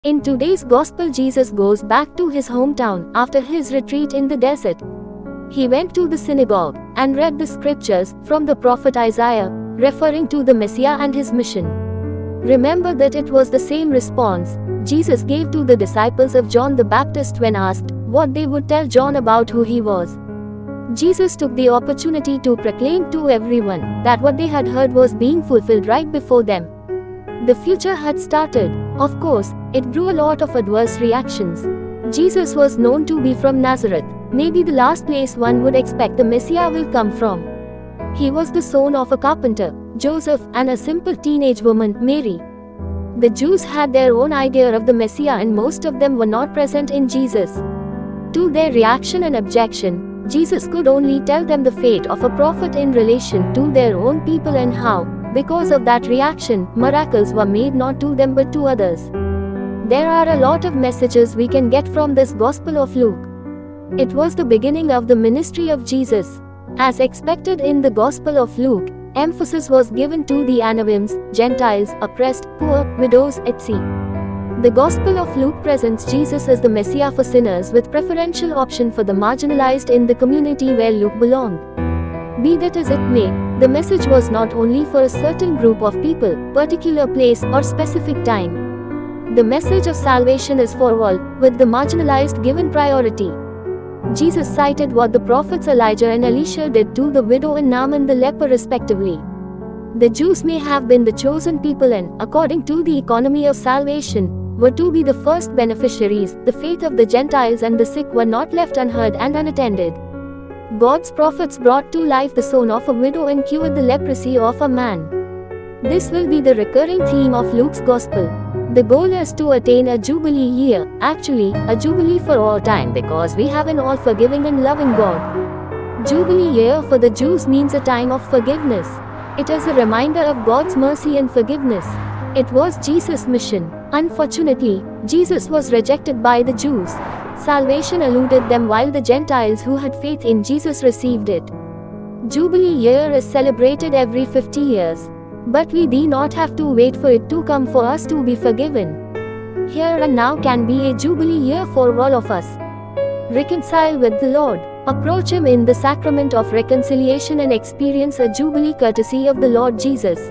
In today's Gospel, Jesus goes back to his hometown after his retreat in the desert. He went to the synagogue and read the scriptures from the prophet Isaiah, referring to the Messiah and his mission. Remember that it was the same response Jesus gave to the disciples of John the Baptist when asked what they would tell John about who he was. Jesus took the opportunity to proclaim to everyone that what they had heard was being fulfilled right before them. The future had started. Of course, it drew a lot of adverse reactions. Jesus was known to be from Nazareth, maybe the last place one would expect the Messiah will come from. He was the son of a carpenter, Joseph, and a simple teenage woman, Mary. The Jews had their own idea of the Messiah, and most of them were not present in Jesus. To their reaction and objection, Jesus could only tell them the fate of a prophet in relation to their own people and how, because of that reaction, miracles were made not to them but to others. There are a lot of messages we can get from this Gospel of Luke. It was the beginning of the ministry of Jesus. As expected in the Gospel of Luke, emphasis was given to the Anavims, Gentiles, oppressed, poor, widows, etc. The Gospel of Luke presents Jesus as the Messiah for sinners with preferential option for the marginalized in the community where Luke belonged. Be that as it may, the message was not only for a certain group of people, particular place, or specific time. The message of salvation is for all, with the marginalized given priority. Jesus cited what the prophets Elijah and Elisha did to the widow and Naaman the leper respectively. The Jews may have been the chosen people and, according to the economy of salvation, were to be the first beneficiaries. The faith of the Gentiles and the sick were not left unheard and unattended. God's prophets brought to life the son of a widow and cured the leprosy of a man. This will be the recurring theme of Luke's Gospel. The goal is to attain a Jubilee year, actually, a Jubilee for all time, because we have an all-forgiving and loving God. Jubilee year for the Jews means a time of forgiveness. It is a reminder of God's mercy and forgiveness. It was Jesus' mission. Unfortunately, Jesus was rejected by the Jews. Salvation eluded them while the Gentiles who had faith in Jesus received it. Jubilee year is celebrated every 50 years. But we do not have to wait for it to come for us to be forgiven. Here and now can be a Jubilee year for all of us. Reconcile with the Lord. Approach Him in the sacrament of reconciliation and experience a Jubilee courtesy of the Lord Jesus.